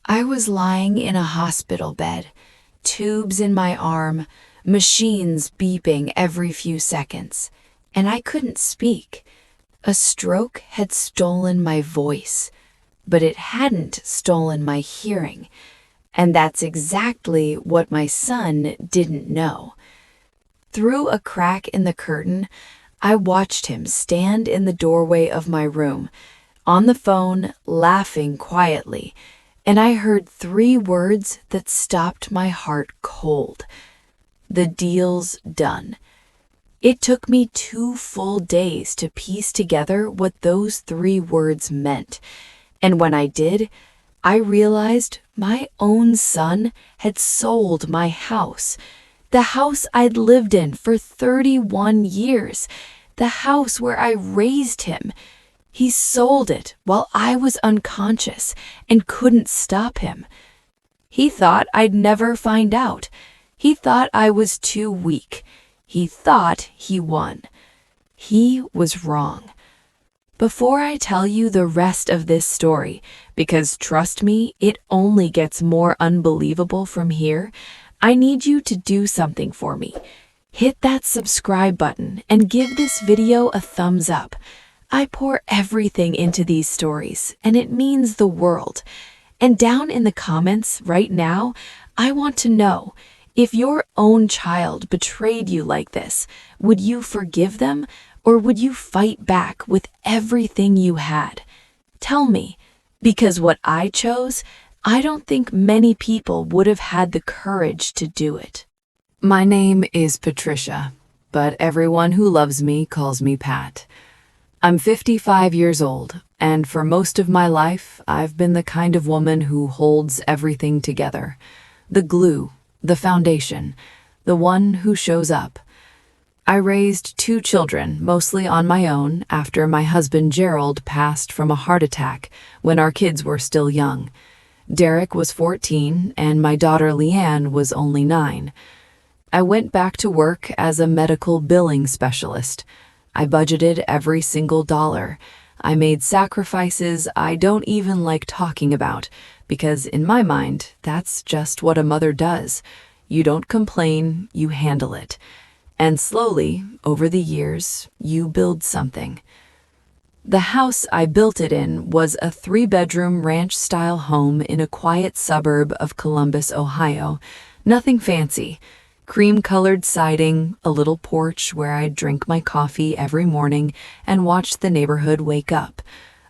I was lying in a hospital bed, tubes in my arm, machines beeping every few seconds, and I couldn't speak. A stroke had stolen my voice, but it hadn't stolen my hearing, and that's exactly what my son didn't know. Through a crack in the curtain, I watched him stand in the doorway of my room, on the phone, laughing quietly, and I heard 3 words that stopped my heart cold. The deal's done. It took me 2 full days to piece together what those 3 words meant, and when I did, I realized my own son had sold my house. The house I'd lived in for 31 years, the house where I raised him. He sold it while I was unconscious and couldn't stop him. He thought I'd never find out. He thought I was too weak. He thought he won. He was wrong. Before I tell you the rest of this story, because trust me, it only gets more unbelievable from here, I need you to do something for me. Hit that subscribe button and give this video a thumbs up. I pour everything into these stories, and it means the world. And down in the comments right now, I want to know, if your own child betrayed you like this, would you forgive them, or would you fight back with everything you had? Tell me, because what I chose, I don't think many people would have had the courage to do it. My name is Patricia, but everyone who loves me calls me Pat. I'm 55 years old, and for most of my life, I've been the kind of woman who holds everything together. The glue, the foundation, the one who shows up. I raised 2 children, mostly on my own, after my husband Gerald passed from a heart attack when our kids were still young. Derrick was 14, and my daughter Leanne was only 9. I went back to work as a medical billing specialist. I budgeted every single dollar. I made sacrifices I don't even like talking about, because in my mind, that's just what a mother does. You don't complain, you handle it. And slowly, over the years, you build something. The house I built it in was a 3-bedroom ranch-style home in a quiet suburb of Columbus, Ohio. Nothing fancy. Cream-colored siding, a little porch where I'd drink my coffee every morning and watch the neighborhood wake up.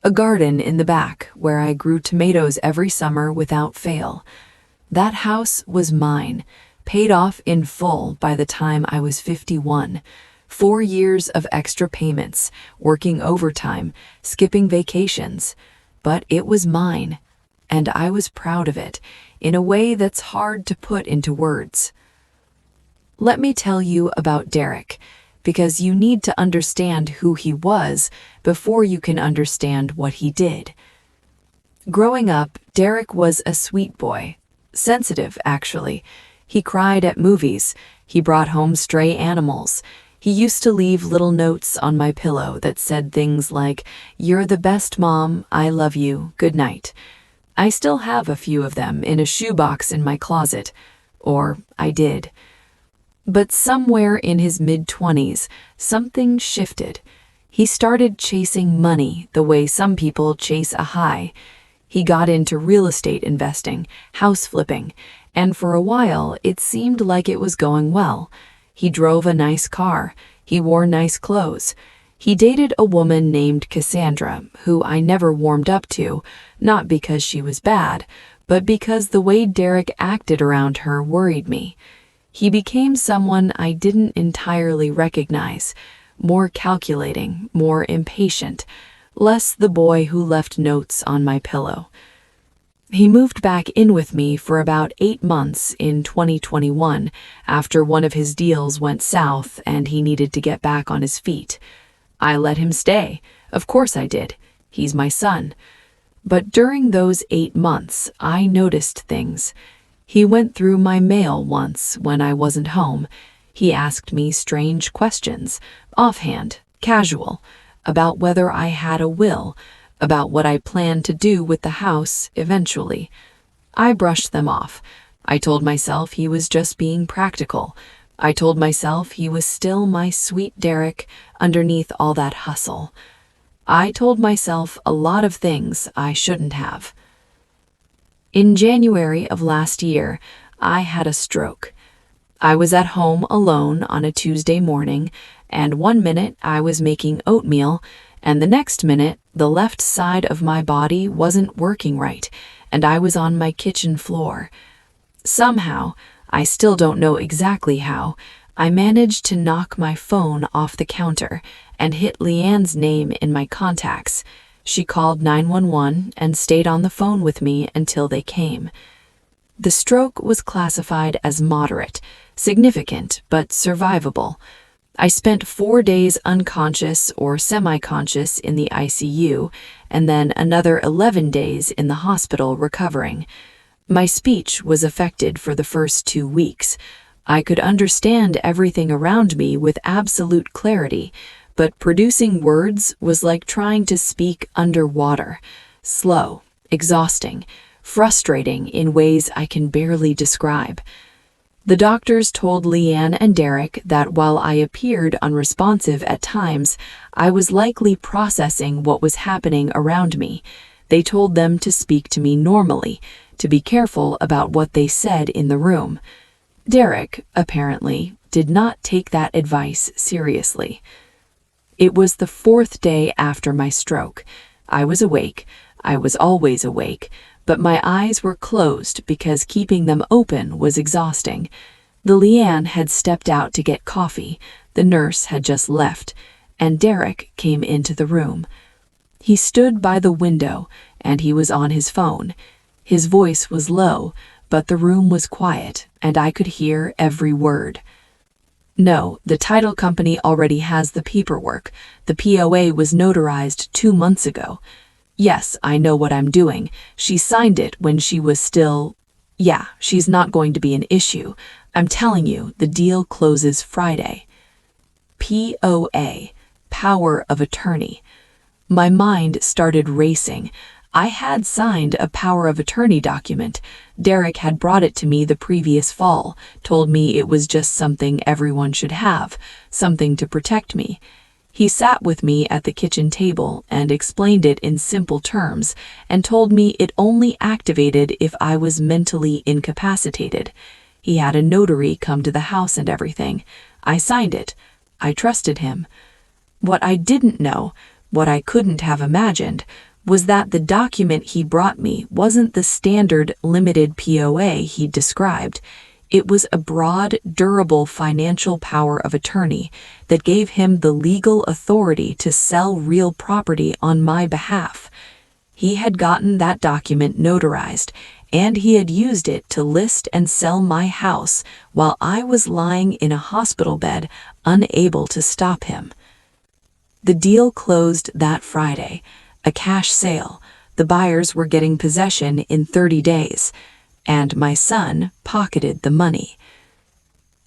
A garden in the back where I grew tomatoes every summer without fail. That house was mine, paid off in full by the time I was 51. 4 years of extra payments, working overtime, skipping vacations. But it was mine, and I was proud of it, in a way that's hard to put into words. Let me tell you about Derrick, because you need to understand who he was before you can understand what he did. Growing up, Derrick was a sweet boy. Sensitive, actually. He cried at movies. He brought home stray animals. He used to leave little notes on my pillow that said things like, "You're the best mom, I love you, good night." I still have a few of them in a shoebox in my closet. Or I did. But somewhere in his mid-20s, something shifted. He started chasing money the way some people chase a high. He got into real estate investing, house flipping, and for a while it seemed like it was going well. He drove a nice car. He wore nice clothes. He dated a woman named Cassandra, who I never warmed up to, not because she was bad, but because the way Derrick acted around her worried me. He became someone I didn't entirely recognize, more calculating, more impatient, less the boy who left notes on my pillow. He moved back in with me for about 8 months in 2021 after one of his deals went south and he needed to get back on his feet. I let him stay. Of course I did. He's my son. But during those 8 months, I noticed things. He went through my mail once when I wasn't home. He asked me strange questions, offhand, casual, about whether I had a will, about what I planned to do with the house eventually. I brushed them off. I told myself he was just being practical. I told myself he was still my sweet Derrick underneath all that hustle. I told myself a lot of things I shouldn't have. In January of last year, I had a stroke. I was at home alone on a Tuesday morning, and one minute I was making oatmeal, and the next minute the left side of my body wasn't working right, and I was on my kitchen floor. Somehow, I still don't know exactly how, I managed to knock my phone off the counter and hit Leanne's name in my contacts. She called 911 and stayed on the phone with me until they came. The stroke was classified as moderate, significant, but survivable. I spent 4 days unconscious or semi-conscious in the ICU, and then another 11 days in the hospital recovering. My speech was affected for the first 2 weeks. I could understand everything around me with absolute clarity, but producing words was like trying to speak underwater. Slow, exhausting, frustrating in ways I can barely describe. The doctors told Leanne and Derrick that while I appeared unresponsive at times, I was likely processing what was happening around me. They told them to speak to me normally, to be careful about what they said in the room. Derrick, apparently, did not take that advice seriously. It was the 4th day after my stroke. I was awake. I was always awake, but my eyes were closed because keeping them open was exhausting. The Leanne had stepped out to get coffee, the nurse had just left, and Derrick came into the room. He stood by the window, and he was on his phone. His voice was low, but the room was quiet, and I could hear every word. No, the title company already has the paperwork. The POA was notarized 2 months ago. Yes, I know what I'm doing. She signed it when she was still... Yeah, she's not going to be an issue. I'm telling you, the deal closes Friday. POA, power of attorney. My mind started racing. I had signed a power of attorney document. Derrick had brought it to me the previous fall, told me it was just something everyone should have, something to protect me. He sat with me at the kitchen table and explained it in simple terms and told me it only activated if I was mentally incapacitated. He had a notary come to the house and everything. I signed it. I trusted him. What I didn't know, what I couldn't have imagined, was that the document he brought me wasn't the standard limited POA he'd described. It was a broad, durable financial power of attorney that gave him the legal authority to sell real property on my behalf. He had gotten that document notarized, and he had used it to list and sell my house while I was lying in a hospital bed, unable to stop him. The deal closed that Friday, a cash sale. The buyers were getting possession in 30 days. And my son pocketed the money.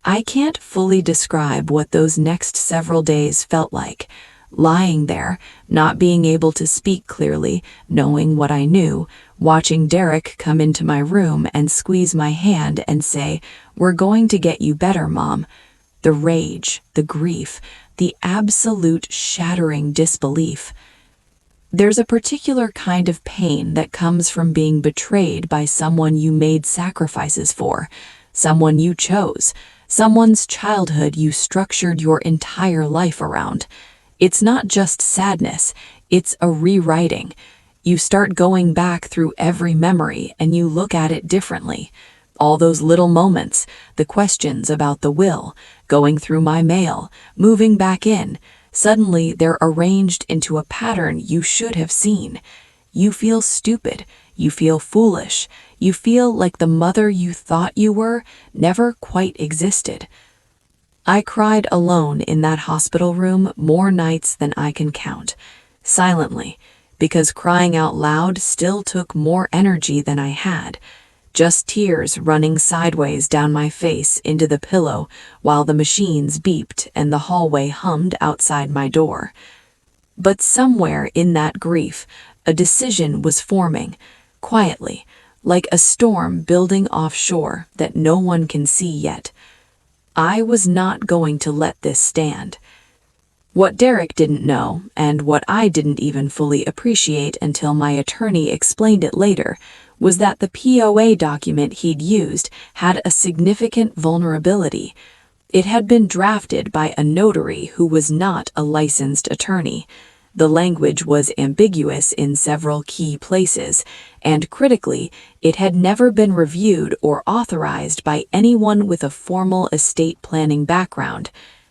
I can't fully describe what those next several days felt like. Lying there, not being able to speak clearly, knowing what I knew, watching Derrick come into my room and squeeze my hand and say, "We're going to get you better, Mom." The rage, the grief, the absolute shattering disbelief. There's a particular kind of pain that comes from being betrayed by someone you made sacrifices for, someone you chose, someone's childhood you structured your entire life around. It's not just sadness, it's a rewriting. You start going back through every memory and you look at it differently. All those little moments, the questions about the will, going through my mail, moving back in, suddenly they're arranged into a pattern you should have seen. You feel stupid. You feel foolish. You feel like the mother you thought you were never quite existed. I cried alone in that hospital room more nights than I can count, silently, because crying out loud still took more energy than I had. Just tears running sideways down my face into the pillow while the machines beeped and the hallway hummed outside my door. But somewhere in that grief, a decision was forming, quietly, like a storm building offshore that no one can see yet. I was not going to let this stand. What Derrick didn't know, and what I didn't even fully appreciate until my attorney explained it later, was that the POA document he'd used had a significant vulnerability. It had been drafted by a notary who was not a licensed attorney. The language was ambiguous in several key places, and critically, it had never been reviewed or authorized by anyone with a formal estate planning background.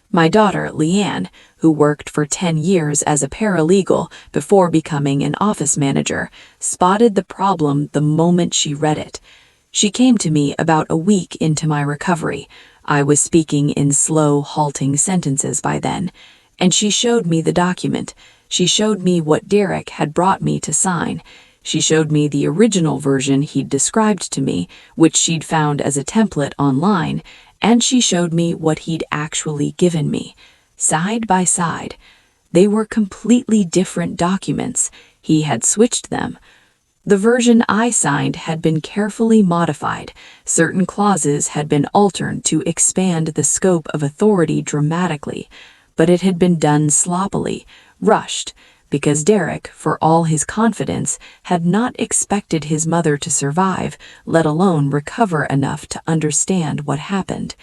My daughter, Leanne, who worked for 10 years as a paralegal before becoming an office manager, spotted the problem the moment she read it. She came to me about a week into my recovery. I was speaking in slow, halting sentences by then, and she showed me the document. She showed me what Derrick had brought me to sign. She showed me the original version he'd described to me, which she'd found as a template online, and she showed me what he'd actually given me. Side by side, they were completely different documents. He had switched them. The version I signed had been carefully modified. Certain clauses had been altered to expand the scope of authority dramatically, but it had been done sloppily, rushed, because Derrick, for all his confidence, had not expected his mother to survive, let alone recover enough to understand what happened.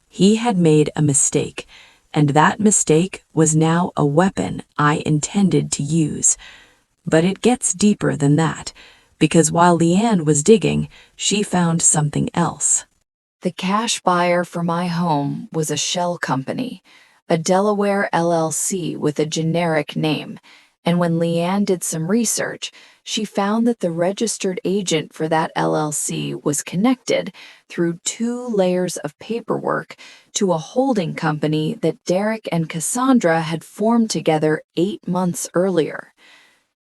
He had made a mistake, and that mistake was now a weapon I intended to use. But it gets deeper than that, because while Leanne was digging, she found something else. The cash buyer for my home was a shell company, a Delaware LLC with a generic name, and when Leanne did some research, she found that the registered agent for that LLC was connected through 2 layers of paperwork to a holding company that Derrick and Cassandra had formed together 8 months earlier.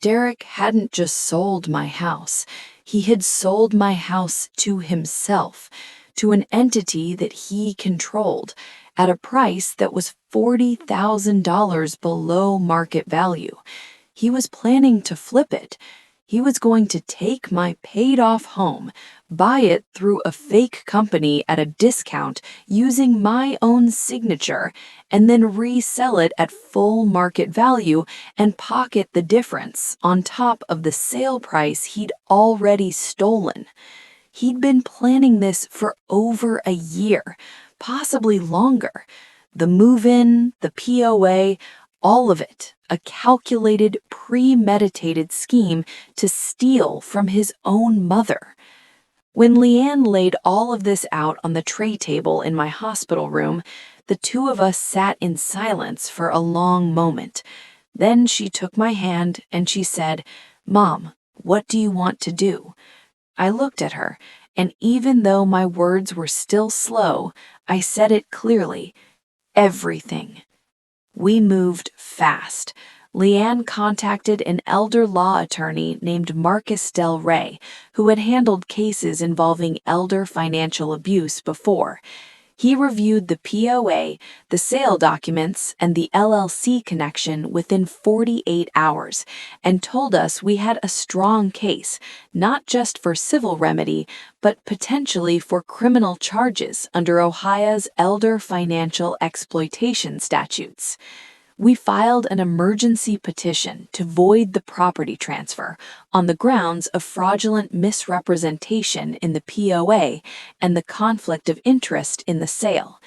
Derrick hadn't just sold my house, he had sold my house to himself, to an entity that he controlled, at a price that was $40,000 below market value. He was planning to flip it. He was going to take my paid-off home, buy it through a fake company at a discount using my own signature, and then resell it at full market value and pocket the difference on top of the sale price he'd already stolen. He'd been planning this for over a year, possibly longer. The move-in, the POA, all of it, a calculated, premeditated scheme to steal from his own mother. When Leanne laid all of this out on the tray table in my hospital room, the 2 of us sat in silence for a long moment. Then she took my hand and she said, "Mom, what do you want to do?" I looked at her, and even though my words were still slow, I said it clearly. Everything. We moved fast. Leanne contacted an elder law attorney named Marcus Del Rey, who had handled cases involving elder financial abuse before. He reviewed the POA, the sale documents, and the LLC connection within 48 hours and told us we had a strong case, not just for civil remedy, but potentially for criminal charges under Ohio's elder financial exploitation statutes. We filed an emergency petition to void the property transfer on the grounds of fraudulent misrepresentation in the POA and the conflict of interest in the sale.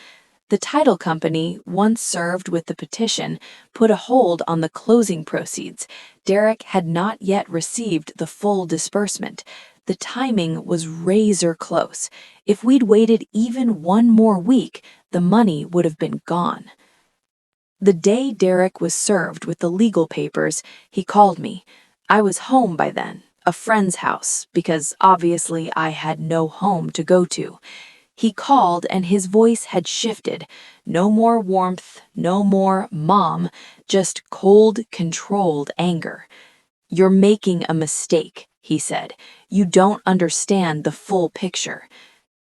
The title company, once served with the petition, put a hold on the closing proceeds. Derrick had not yet received the full disbursement. The timing was razor close. If we'd waited even 1 more week, the money would have been gone. The day Derrick was served with the legal papers, he called me. I was home by then, a friend's house, because obviously I had no home to go to. He called and his voice had shifted. No more warmth, no more "Mom," just cold, controlled anger. "You're making a mistake," he said. "You don't understand the full picture."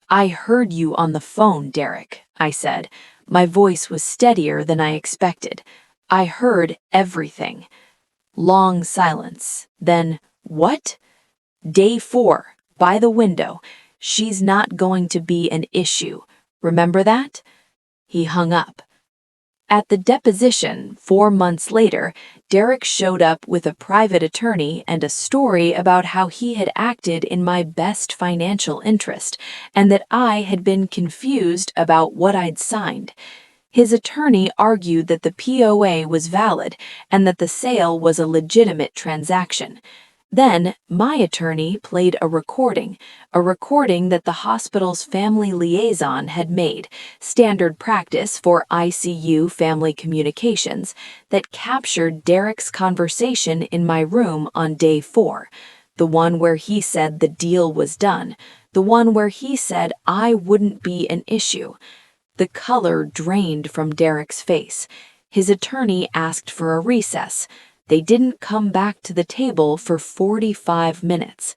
"I heard you on the phone, Derrick," I said. My voice was steadier than I expected. "I heard everything." Long silence. Then, "What?" "Day 4. by the window. She's not going to be an issue. Remember that?" He hung up. At the deposition, 4 months later, Derrick showed up with a private attorney and a story about how he had acted in my best financial interest and that I had been confused about what I'd signed. His attorney argued that the POA was valid and that the sale was a legitimate transaction. Then, my attorney played a recording that the hospital's family liaison had made, standard practice for ICU family communications, that captured Derrick's conversation in my room on day 4, the one where he said the deal was done, the one where he said I wouldn't be an issue. The color drained from Derrick's face. His attorney asked for a recess. They didn't come back to the table for 45 minutes.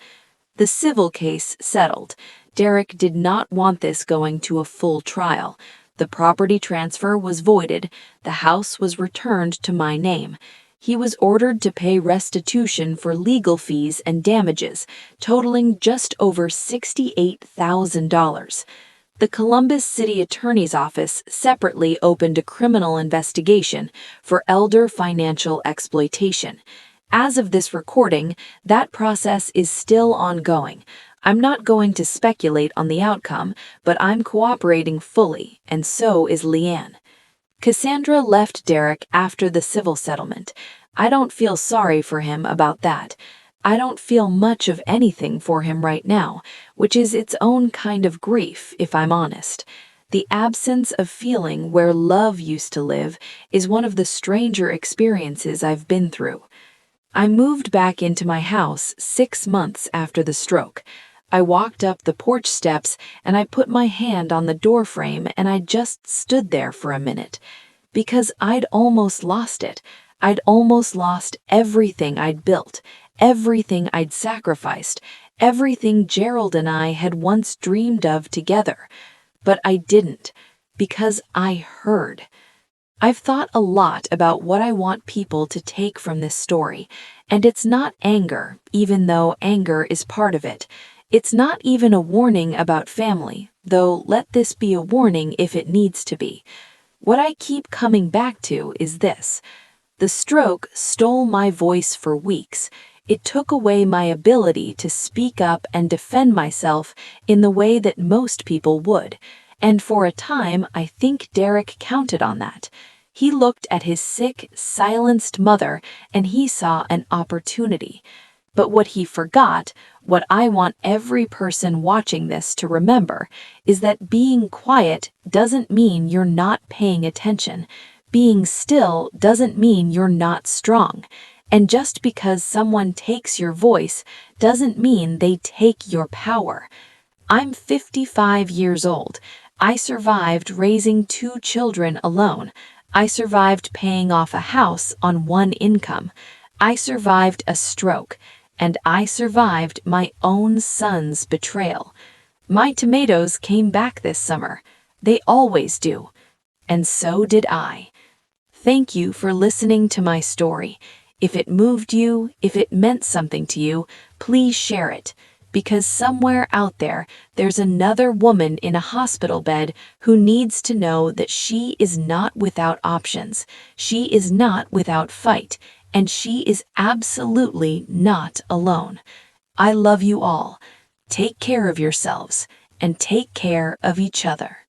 The civil case settled. Derrick did not want this going to a full trial. The property transfer was voided. The house was returned to my name. He was ordered to pay restitution for legal fees and damages, totaling just over $68,000. The Columbus City Attorney's Office separately opened a criminal investigation for elder financial exploitation. As of this recording, that process is still ongoing. I'm not going to speculate on the outcome, but I'm cooperating fully, and so is Leanne. Cassandra left Derrick after the civil settlement. I don't feel sorry for him about that. I don't feel much of anything for him right now, which is its own kind of grief, if I'm honest. The absence of feeling where love used to live is one of the stranger experiences I've been through. I moved back into my house 6 months after the stroke. I walked up the porch steps and I put my hand on the doorframe and I just stood there for a minute. Because I'd almost lost it. I'd almost lost everything I'd built, everything I'd sacrificed, everything Gerald and I had once dreamed of together. But I didn't, because I heard. I've thought a lot about what I want people to take from this story, and it's not anger, even though anger is part of it. It's not even a warning about family, though let this be a warning if it needs to be. What I keep coming back to is this. The stroke stole my voice for weeks. It took away my ability to speak up and defend myself in the way that most people would. And for a time, I think Derrick counted on that. He looked at his sick, silenced mother, and he saw an opportunity. But what he forgot, what I want every person watching this to remember, is that being quiet doesn't mean you're not paying attention. Being still doesn't mean you're not strong. And just because someone takes your voice doesn't mean they take your power. I'm 55 years old. I survived raising 2 children alone. I survived paying off a house on 1 income. I survived a stroke. And I survived my own son's betrayal. My tomatoes came back this summer. They always do. And so did I. Thank you for listening to my story. If it moved you, if it meant something to you, please share it. Because somewhere out there, there's another woman in a hospital bed who needs to know that she is not without options. She is not without fight. And she is absolutely not alone. I love you all. Take care of yourselves and take care of each other.